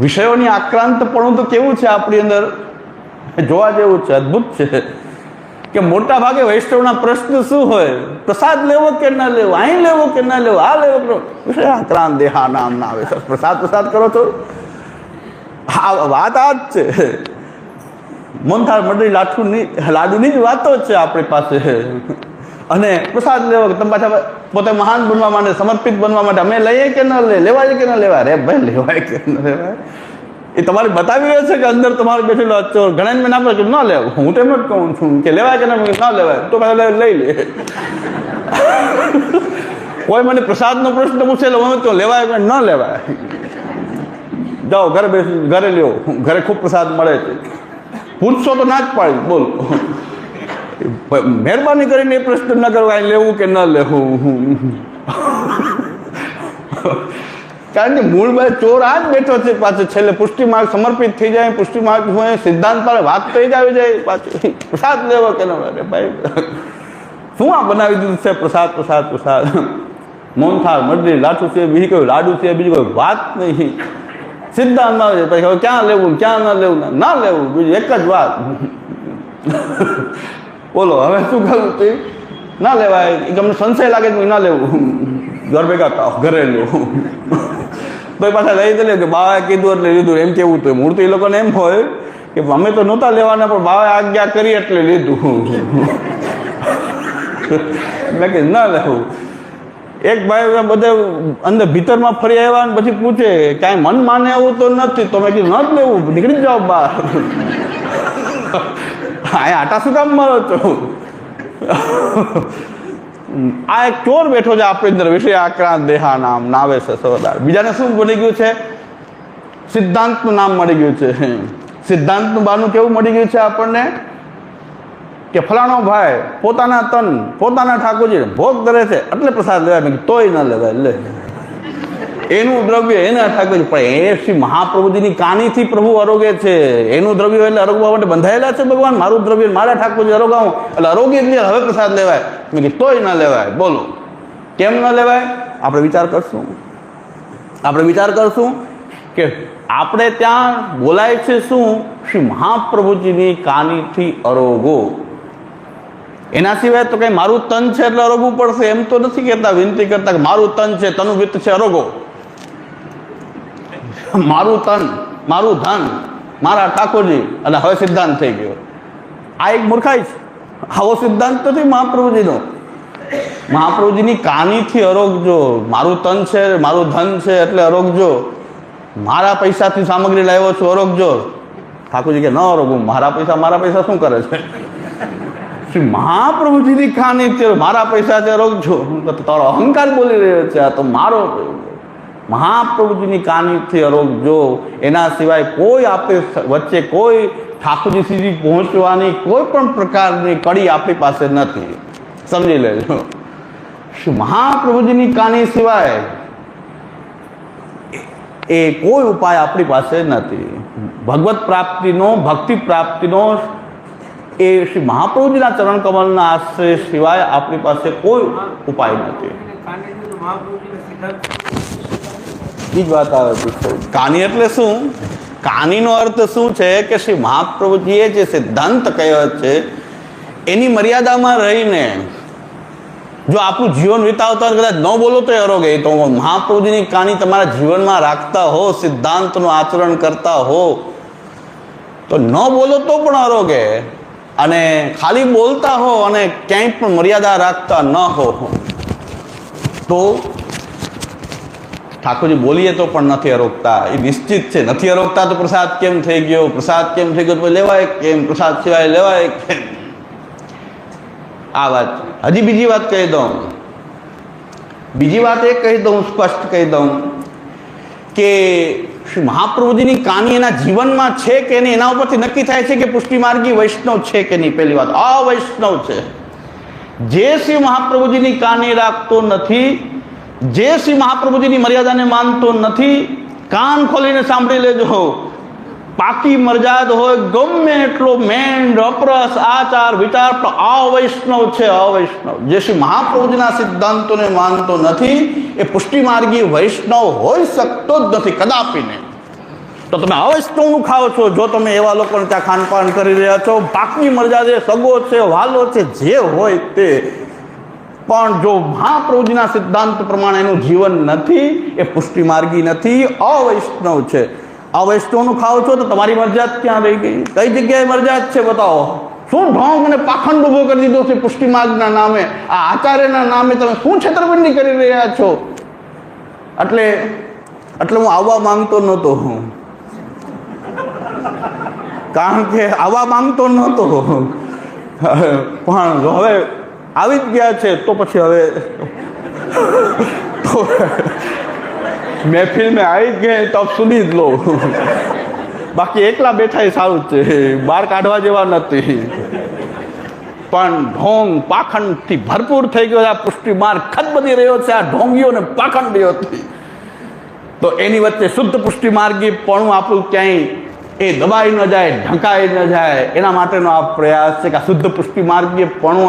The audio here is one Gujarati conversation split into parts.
વિષયોની આક્રાંતપણું તો કેવું છે આપણી અંદર, જોવા જેવું છે, અદ્ભુત છે કે મોટા ભાગે વૈષ્ણવના પ્રશ્ન શું હોય? પ્રસાદ લેવો કે ન લેવો, અહીં લેવો કે ન લેવો, આ લેવો કરો, વિષય આક્રાંત દેહા નામ ના આવે. પ્રસાદ કરો છો, વાત આ જ છે. મોહનથાળ મંડળી લાડુની જ વાતો જ છે આપણી પાસે. અને પ્રસાદ લેવો કે તમે પાછા પોતે મહાન બનવા માટે, સમર્પિત બનવા માટે અમે લઈએ કે ન લઈએ, લેવાય કે ન લેવાય? રે ભાઈ, લેવાય કે ન લેવાય એ તમારે બતાવી રહ્યો છે કે અંદર તમારે બેઠેલો ચોર. ઘણા મેં ના પડે કે ન લેવું, હું તો એમ જ કહું છું કે લેવાય કે ન લેવાય, તો પાછા લઈ લે. કોઈ મને પ્રસાદનો પ્રશ્ન પૂછેલો હું તો લેવાય કે ન લેવાય? જાઓ ઘરે બેસી ઘરે લ્યો, ઘરે ખૂબ પ્રસાદ મળે છે. પૂછશો તો ના જ પાડી, બોલો. મહેરબાની કરીને એ પ્રશ્ન ન કરો અહીં લેવું કે ન લેવું. કારણ કે મૂળમાં ચોર આ જ બેઠો છે પાછો. છેલ્લે પુષ્ટિ માર્ગ સમર્પિત થઈ જાય, પુષ્ટિ માર્ગ હોય, સિદ્ધાંત પર વાત થઈ જ આવી જાય પાછું પ્રસાદ લેવો કે ન લેવો. ભાઈ શું આ બનાવી દીધું છે? પ્રસાદ. મોહનથાળ મંડળી લાઠું છે, બીજી કોઈ લાડુ છે, બીજી કોઈ વાત નહીં. સિદ્ધાંતમાં આવે પછી હવે ક્યાં લેવું, ક્યાં ન લેવું, ના લેવું, બીજું એક જ વાત. બોલો હવે શું કરવું? તે ના લેવાય. તમને સંશય લાગે તો ના લેવું, ઘર ભેગા થાવ, ઘરે લેવું. તો એ પાછા લઈ દે કે બાવાએ કીધું એટલે લીધું, એમ કેવું તો મૂળ તો એ લોકોને એમ હોય કે અમે તો નહોતા લેવાના પણ બાવાએ આજ્ઞા કરી એટલે લીધું. એટલે કે ના લેવું. એક ભાઈ બધા અંદર ભીતરમાં ફરી આવ્યા ને પછી પૂછે કાંઈ મન માને એવું તો નથી, તો મેં કીધું ન જ લેવું, નીકળી જાઓ બહાર. અહીંયા આટા શું કામ મારો છો? આ એક ચોર બેઠો છે આપણી અંદર, વિષય આક્રાંત દેહા નામ નાવે છે સવદાર. બીજાને શું મળી ગયું છે? સિદ્ધાંતનું નામ મળી ગયું છે. સિદ્ધાંતનું બાનું કેવું મળી ગયું છે આપણને કે ફલાણો ભાઈ પોતાના તન, પોતાના ઠાકોરજી ભોગ કરે છે એટલે પ્રસાદ લેવાય, તોય ન લેવાય. લે એનું દ્રવ્ય એના ઠાકોરજી, પણ એ શ્રી મહાપ્રભુજીની કાનીથી પ્રભુ અરોગે છે. એનું દ્રવ્ય એટલે અરોગવા માટે બંધાયેલા છે ભગવાન. મારું દ્રવ્ય મારા ઠાકોરજી અરોગાવું એટલે અરોગી એટલે હવે પ્રસાદ લેવાય. મેં કીધું તોય ન લેવાય. બોલો કેમ ન લેવાય? આપણે વિચાર કરશું કે આપણે ત્યાં બોલાય છે શું? શ્રી મહાપ્રભુજીની કાનીથી અરોગો. એના સિવાય તો કઈ મારું તન છે એટલે અરોગવું પડશે એમ તો નથી કહેતા, વિનંતી કરતા કે મારું તન છે, તનું વિત્ત છે, અરોગો. મારું તન, મારું ધન, મારા ઠાકોરજી, અને હવે સિદ્ધાંત થઈ ગયો. આ એક મૂર્ખાઈ છે. આવો સિદ્ધાંત નથી મહાપ્રભુજીનો. મહાપ્રભુજીની કાનીથી અરોગજો. મારું તન છે, મારું ધન છે એટલે અરોગજો. મારા પૈસાથી સામગ્રી લાવ્યો છું, અરોગજો. ઠાકોરજી કે ન અરોગું, મારા પૈસા શું કરે છે? શ્રી મહાપ્રભુજીની કાનીથી મારા પૈસા છે અરોગજો. તારો અહંકાર બોલી રહ્યો છે. આ તો મારો મહાપ્રભુજીની કાનીથી અરોગજો. એના સિવાય કોઈ આપણી વચ્ચે કોઈ ઠાકોરજી સુધી પહોંચવાની કોઈ પણ પ્રકારની કડી આપણી પાસે નથી. સમજી લેજો. શ્રી મહાપ્રભુજીની કાની સિવાય એ કોઈ ઉપાય આપણી પાસે નથી. ભગવત પ્રાપ્તિનો, ભક્તિ પ્રાપ્તિનો એ શ્રી મહાપ્રભુજીના ચરણ કમલના આશ્રય સિવાય આપણી પાસે કોઈ ઉપાય નથી. એ જ વાત આવે છે. કાની એટલે શું? કાનીનો અર્થ શું છે કે શ્રી મહાપ્રભુજીએ જે સિદ્ધાંત કહ્યો છે એની મર્યાદામાં રહીને જો આપણું જીવન વિતાવતા કદાચ ન બોલો તો અરોગે. તો મહાપ્રભુજીની કાની તમારા જીવનમાં રાખતા હો, સિદ્ધાંતનું આચરણ કરતા હો તો ન બોલો તો પણ અરોગે. અને ખાલી બોલતા હો અને ક્યાંય પણ મર્યાદા રાખતા ન હો તો ઠાકોરજી બોલીએ તો પણ નથી અરોગતા. એ નિશ્ચિત છે. નથી અરોગતા તો પ્રસાદ કેમ થઈ ગયો? પ્રસાદ કેમ થઈ ગયો તો લેવાય કેમ? પ્રસાદ સિવાય લેવાય કેમ? આ વાત. હજી બીજી વાત કહી દઉં. બીજી વાત એ કહી દઉં, સ્પષ્ટ કહી દઉં કે શ્રી મહાપ્રભુજીની કાની એના જીવનમાં છે કે નહીં એના ઉપરથી નક્કી થાય છે કે પુષ્ટિમાર્ગી વૈષ્ણવ છે કે નહીં. પહેલી વાત, અવૈષ્ણવ છે. જે શ્રી મહાપ્રભુજીની કાની રાખતો નથી, જે શ્રી મહાપ્રભુજીની મર્યાદાને માનતો નથી, કાન ખોલીને સાંભળી લેજો. પાકી મર્યાદ હોય ગમે એટલો મેંડ અપરસ આચાર વિચાર, પણ અવૈષ્ણવ છે. અવૈષ્ણવ જે શ્રી મહાપ્રભુજીના સિદ્ધાંતોને માનતો નથી એ પુષ્ટિમાર્ગી વૈષ્ણવ હોઈ શકતો જ નથી, કદાપી નહીં. તો તમે અવૈષ્ણવનું ખાઓ છો. જો તમે એવા લોકોને ત્યાં ખાનપાન કરી રહ્યા છો, પાકની મરજા છે, સગો છે, વાલો છે, જે હોય તે, પણ જો મહાપ્રભુજીના સિદ્ધાંત પ્રમાણે એનું જીવન નથી, એ પુષ્ટિ માર્ગી નથી, અવૈષ્ણવ છે. અવૈષ્ણવનું ખાઓ છો તો તમારી મરજાત ક્યાં રહી ગઈ? કઈ જગ્યાએ મરજાત છે બતાવો? શું ઢોંગ અને પાખંડ ઉભો કરી દીધો છે પુષ્ટિ માર્ગના નામે? આ આચાર્યના નામે તમે શું છેતરપિંડી કરી રહ્યા છો? એટલે હું આવવા માંગતો નહોતો, કારણ કે આવવા માંગતો નહોતો, પણ હવે આવી જ ગયા છે તો પછી હવે મહેફિલ મેં આવી જ ગઈ તો સુધી જ લો. બાકી એકલા બેઠા એ સારું જ છે, બહાર કાઢવા જેવા નથી. પણ ઢોંગ પાખંડથી ભરપૂર થઈ ગયો છે આ પુષ્ટિ માર્ગ, ખદબદી રહ્યો છે આ ઢોંગીઓને પાખંડીઓથી. તો એની વચ્ચે શુદ્ધ પુષ્ટિ માર્ગી પણ આપણું ક્યાંય એ દબાઈ ન જાય, ઢંકાઈ ન જાય, એના માટેનો આ પ્રયાસ છે કે આ શુદ્ધ પુષ્ટિ માર્ગીય પણ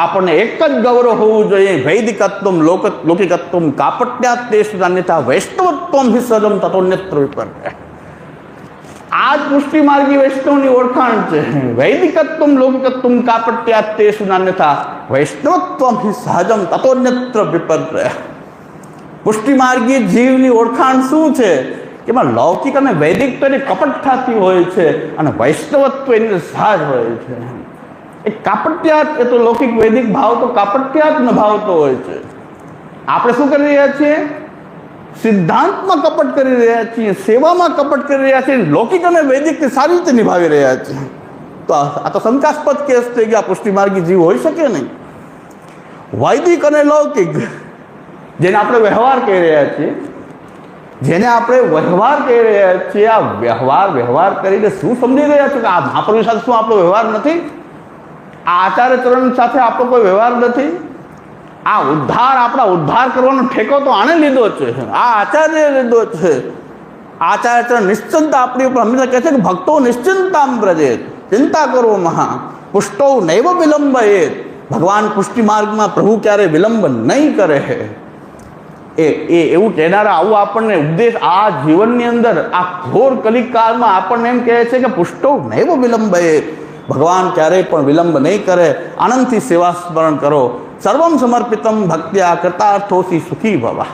આપણને એક જ ગૌરવ હોવું જોઈએ, વૈદિકત્વમ લૌકિકત્વમ કાપટ્યાત દેશ અન્યથા વૈષ્ણવત્વમ હિ સજમ તતોન્યત્ર વિપર્ય. આ જ પુષ્ટિ માર્ગી વૈષ્ણવની ઓળખાણ છે. વૈદિકત્વમ લૌકિકત્વમ કાપટ્યાત દેશ અન્યથા વૈષ્ણવત્વમ હિ સહજમ તતોન્યત્ર વિપર્ય. પુષ્ટિ માર્ગી જીવની ઓળખાણ શું છે? એમાં લૌકિક અને વૈદિક તો એની કપટ થતી હોય છે, અને વૈષ્ણવત્વ એની સહજ હોય છે. એ કાપટ્યાત, એ તો લૌકિક વૈદિક ભાવ તો કાપટ્યાત ન ભાવતો હોય છે. આપણે શું કરી રહ્યા છીએ? સિદ્ધાંતમાં કપટ કરી રહ્યા છીએ, સેવામાં કપટ કરી રહ્યા છીએ, લૌકિક અને વૈદિકને સારી રીતે નિભાવી રહ્યા છીએ. તો આ તો શંકાસ્પદ કેસ થઈ ગયા. પુષ્ટિ માર્ગી જીવ હોઈ શકે નહીં. વૈદિક અને લૌકિક, જેને આપણે વ્યવહાર કહી રહ્યા છીએ, આ વ્યવહાર કરીને શું સમજી રહ્યા છો કે આ મહાપ્રભુ સાથે શું આપણો વ્યવહાર નથી? આ આચાર્ય ચરણ સાથે આપણો કોઈ વ્યવહાર નથી? આ આપણા ઉદ્ધાર કરવાનો ઠેકો તો આને લીધો છે, આ આચાર્ય લીધો છે. આચાર્ય ચરણ નિશ્ચિંતા આપણી ઉપર હંમેશા કહે છે કે ભક્તો નિશ્ચિંતામ વ્રજેત, ચિંતા કરો મહા, પુષ્ટો નૈવ વિલંબયેત. ભગવાન પુષ્ટિ માર્ગમાં પ્રભુ ક્યારે વિલંબ નહીં કરે. એવું કહેનારા આવું આપણને ઉપદેશ આ જીવનની અંદર આ ઘોર કલિકાળમાં આપણને એમ કહે છે કે પુષ્ટો નૈવ વિલંબયેત, ભગવાન ક્યારેય પણ વિલંબ નહીં કરે. આનંદથી સેવા સ્મરણ કરો. સર્વમ સમર્પિતમ ભક્ત્યા કૃતાર્થોસી સુખી ભવા.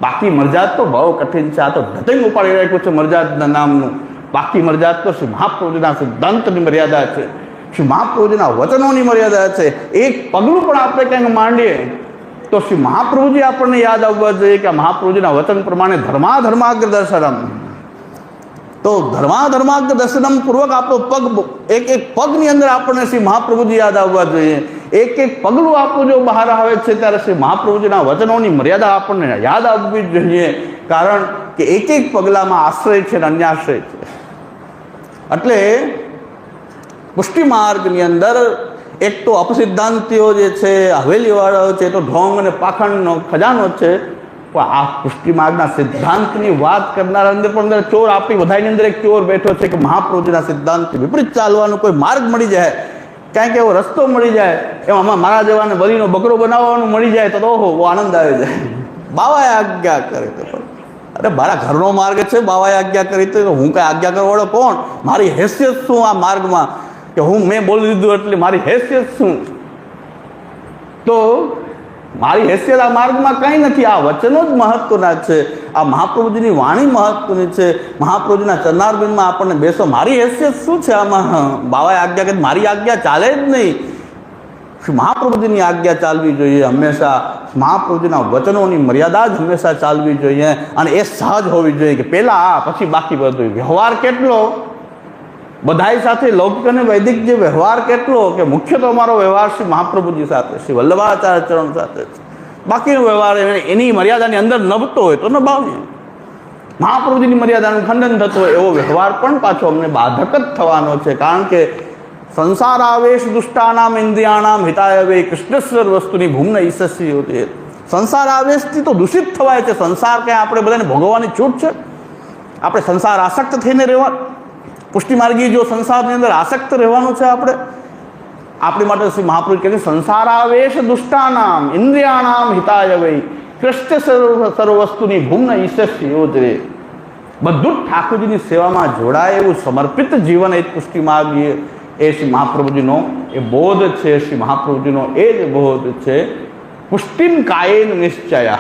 બાકી મરજાત તો બહુ કઠિન છે. આ તો ધતિંગ ઉપાડી રાખ્યું છે મરજાતના નામનું. બાકી મરજાત તો શ્રી મહાપ્રભુજીના સિદ્ધાંતની મર્યાદા છે, શ્રી મહાપ્રભુજીના વચનોની મર્યાદા છે. એક પગલું પણ આપણે ક્યાંક માંડીએ તો શ્રી મહાપ્રભુજી આપણને યાદ આવવા જોઈએ કે મહાપ્રભુજીના વચન પ્રમાણે ધર્માધર્માગ્ર દર્શનમ. તો ધર્માધર્માગ્ર દર્શનમ પૂર્વક આપણો પગ, એક પગની અંદર આપણને શ્રી મહાપ્રભુજી યાદ આવવા જોઈએ. એક પગલું આપણું જો બહાર આવે છે ત્યારે શ્રી મહાપ્રભુજીના વચનોની મર્યાદા આપણને યાદ આવવી જોઈએ, કારણ કે એક પગલામાં આશ્રય છે અને અન્યાશ્રય છે. એટલે પુષ્ટિ માર્ગની અંદર એક તો અપસિદ્ધાંતિઓ જે છે, હવેલીવાળાઓ છે, તો ઢોંગ અને પાખંડનો ખજાનો છે. પણ આ પુષ્ટિ માર્ગના સિદ્ધાંતની વાત કરનારા અંદર પણ અંદર ચોર, આપણી બધાની અંદર એક ચોર બેઠો છે કે મહાપ્રભુજીના સિદ્ધાંતથી વિપરીત ચાલવાનો કોઈ માર્ગ મળી જાય, કાંઈક એવો રસ્તો મળી જાય, એમાં મારા જેવાને બલીનો બકરો બનાવવાનું મળી જાય તો ઓહો આનંદ આવી જાય. બાવાએ આજ્ઞા કરે તો, અરે મારા ઘરનો માર્ગ છે, બાવાએ આજ્ઞા કરી તો હું કાંઈ આજ્ઞા કરવાળો કોણ? મારી હેસિયત શું આ માર્ગમાં કે મેં બોલી દીધું એટલે મારી હેસિયત શું? તો મારી હેસિયત આ માર્ગમાં કંઈ નથી. આ વચનો જ મહત્વના છે, આ મહાપ્રભુજીની વાણી મહત્વની છે. મહાપ્રભુજીના ચરણારવિંદમાં આપણને બેસો, મારી હેસિયત શું છે આમાં? બાવાએ આજ્ઞા કરી, મારી આજ્ઞા ચાલે જ નહીં. મહાપ્રભુજીની આજ્ઞા ચાલવી જોઈએ હંમેશા. મહાપ્રભુજીના વચનોની મર્યાદા જ હંમેશા ચાલવી જોઈએ, અને એ સહજ હોવી જોઈએ કે પહેલાં આ પછી બાકી બધું. વ્યવહાર કેટલો બધાય સાથે, લૌકિક અને વૈદિક જે વ્યવહાર કેટલો, કે મુખ્ય તો અમારો વ્યવહાર શ્રી મહાપ્રભુજી સાથે, શ્રી વલ્લભાચાર્ય ચરણ સાથે છે. બાકીનો વ્યવહાર એની મર્યાદાની અંદર નભતો હોય તો નભાવીએ. મહાપ્રભુજીની મર્યાદાનું ખંડન થતું હોય એવો વ્યવહાર પણ પાછો અમને બાધક જ થવાનો છે, કારણ કે સંસાર આવેશ દુષ્ટાનામ ઇન્દ્રિયાણામ હિતાય વે કૃષ્ણેશ્વર વસ્તુની ભૂમ્ન ઈશસ્વી હોતી. સંસાર આવેશથી તો દૂષિત થવાય છે. સંસાર ક્યાં આપણે બધાને ભોગવવાની છૂટ છે? આપણે સંસાર આસક્ત થઈને રહેવા, પુષ્ટિ માર્ગી જો સંસારની અંદર આસક્ત રહેવાનું છે આપણે, આપણી માટે શ્રી મહાપ્રભુ કહે છે સંસાર આવેશ દુષ્ટાનામ ઇન્દ્રિયાણામ હિતાય વૈ કૃષ્ણ સર્વ વસ્તુની ભૂમ્ન ઈશસ્વી યોજરે. બધું જ ઠાકોરજીની સેવામાં જોડાય એવું સમર્પિત જીવન એ પુષ્ટિ માર્ગીય એ શ્રી મહાપ્રભુજીનો એ બોધ છે. શ્રી મહાપ્રભુજીનો એ જ બોધ છે. પુષ્ટિમ કાયેન નિશ્ચય,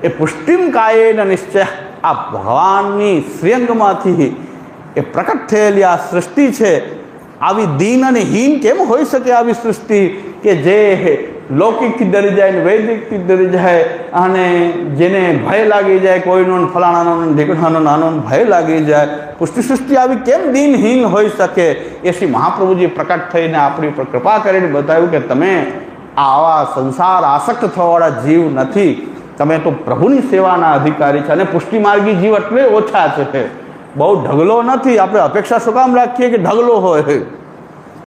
એ પુષ્ટિમ કાયેન નિશ્ચય આ ભગવાનની શ્રીઅંગમાંથી એ પ્રકટ થયેલી આ સૃષ્ટિ છે. આવી દીન અને હીન કેમ હોઈ શકે આવી સૃષ્ટિ કે જે લૌકિકથી ડરી જાય ને વૈદિકથી ડરી જાય અને જેને ભય લાગી જાય, કોઈનો ફલાણાનો ઢીકણાનો નાનો ભય લાગી જાય. પુષ્ટિ સૃષ્ટિ આવી કેમ દીનહીન હોઈ શકે? એ શ્રી મહાપ્રભુજી પ્રકટ થઈને આપણી પર કૃપા કરીને બતાવ્યું કે તમે આવા સંસાર આસક્ત થવાવાળા જીવ નથી, તમે તો પ્રભુની સેવાના અધિકારી છે. અને પુષ્ટિ માર્ગી જીવ એટલે ઓછા છે, બહુ ઢગલો નથી. આપણે અપેક્ષા શું કામ રાખીએ કે ઢગલો હોય?